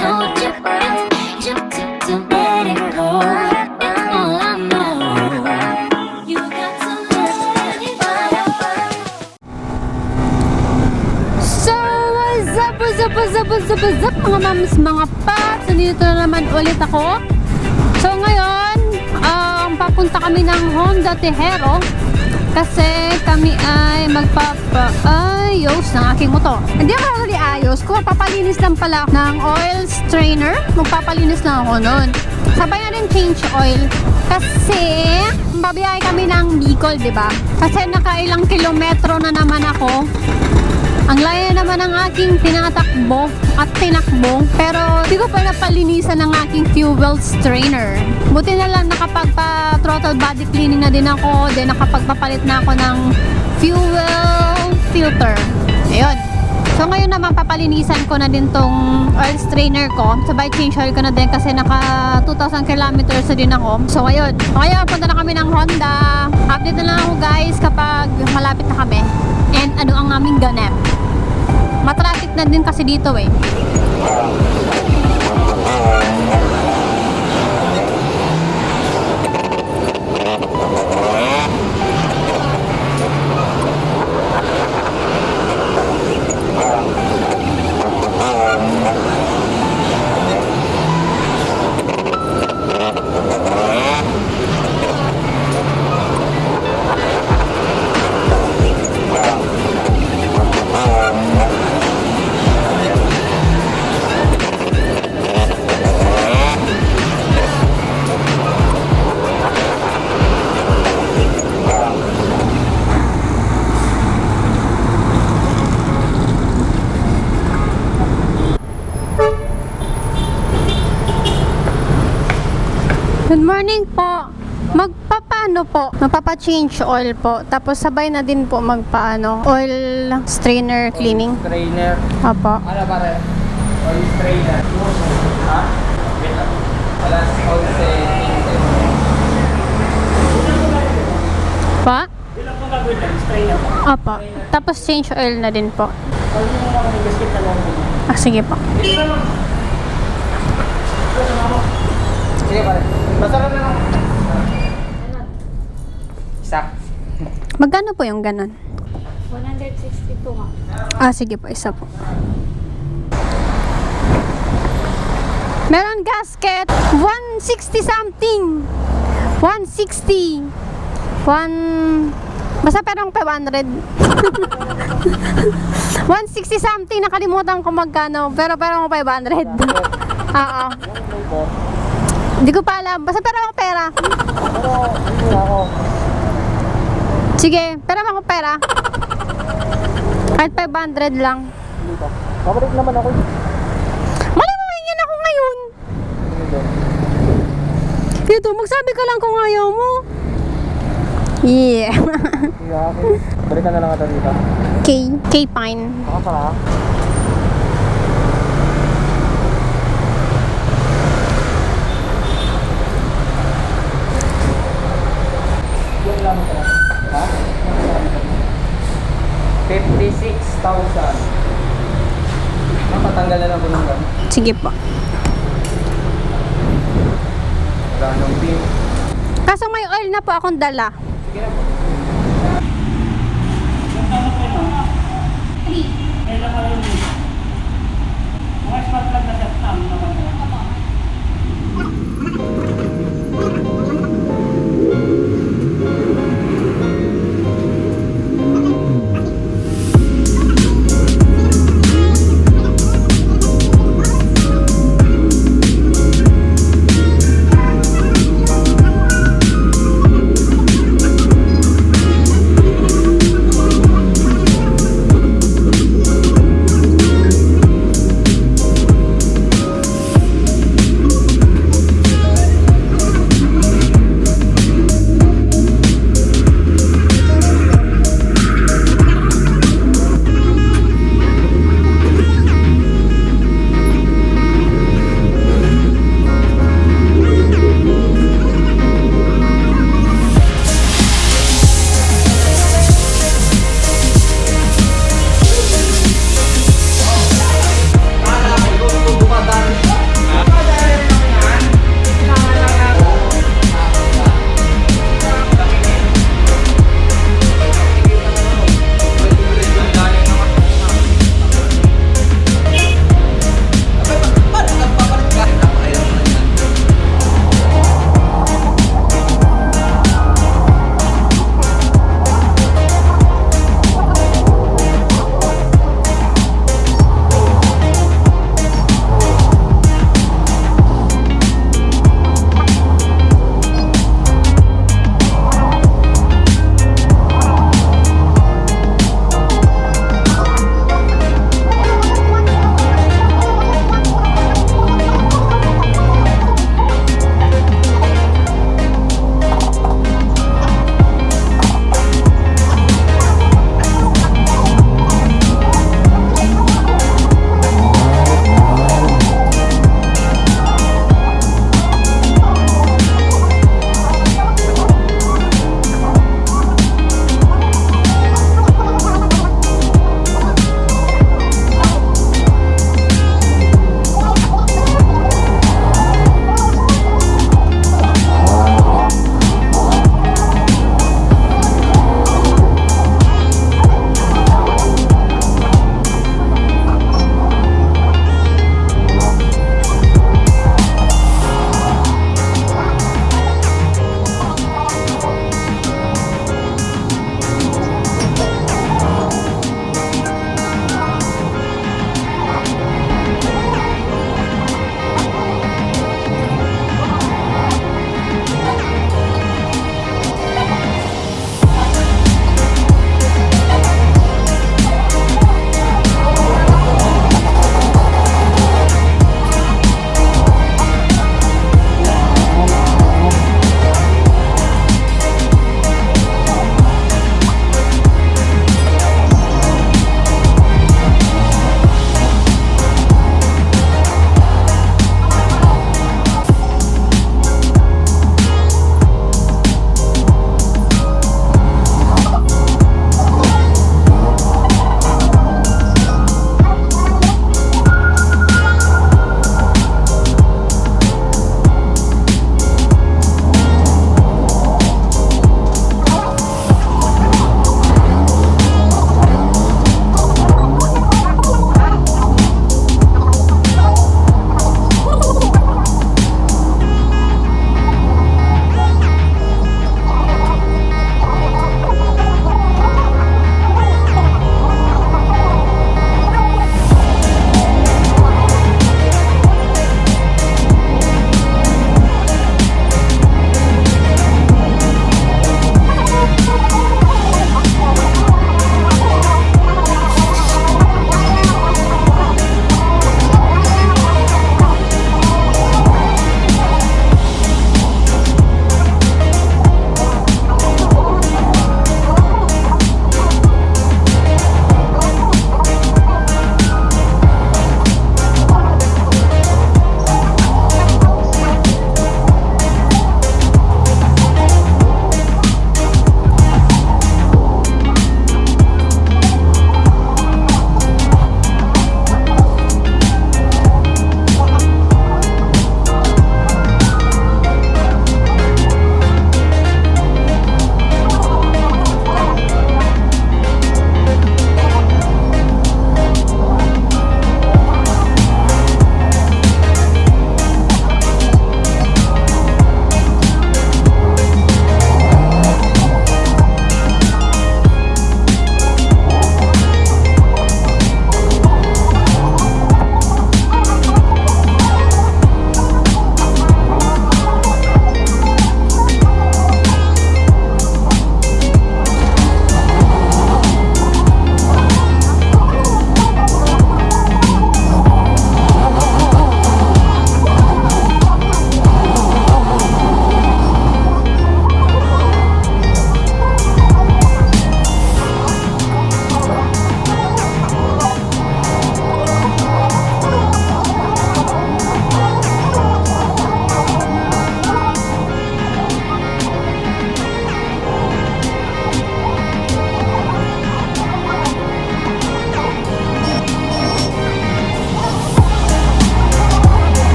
so different. Just to let it go. That's all I know. You got to let it go. So, what's up, mga mams, mga paps. Nandito na naman ulit ako. So, ngayon, papunta kami ng Honda Tejero kasi kami ay magpapaayos ng aking motor. Hindi ako huli ayos, kung papalinis lang pala ng oil strainer, magpapalinis lang ako nun. Sabay na rin change oil kasi babiyahe kami ng Bicol, diba? Kasi nakailang kilometro na naman ako. Ang layo naman ng aking tinatakbo at tinakbo, pero di ko pa napalinisan ng aking fuel strainer. Buti na lang nakapagpa-throttle body cleaning na din ako, then nakapagpapalit na ako ng fuel filter. Ayun. So ngayon naman papalinisan ko na din tong oil strainer ko. Sabay change oil ko na din kasi naka 2,000 kilometers na din ako. So ayun. Ngayon punta na kami ng Honda. Update na lang ako guys kapag malapit na kami. And ano ang aming ganap. Matraffic na din kasi dito eh. Good morning po. Magpapaano po? Magpapa-change oil po. Tapos sabay na din po magpaano oil strainer cleaning. Oil strainer. Opo. Ano pare? Oil strainer. Ha? Wala si oil strainer. Pa? Opo. Tapos change oil na din po. Ah, sige po. Sige pare. Masarap na lang. Isa. Magkano po yung ganon? 162 nga. Ah, sige po. Isa po. Meron gasket. 160 something. 160. Basta perong 500. 160 something. Nakalimutan ko magkano. Pero perong 500. Oo. Hindi ko pa alam. Basta pera akong pera. Sige, pera akong pera. Kahit 500 lang. Pabalik naman ako. Malamangin ako ngayon. Dito, magsabi ka lang kung ayaw mo. Yeah. Balik ka na lang ito dito. K-Pine. Ako pala. Ha? 56,000. Napatanggal na lang po ng gano'n. Sige po. Ganong pin. Kaso may oil na po akong dala. Sige na po. Kailan ka rin dito? Mga smart plug na siya.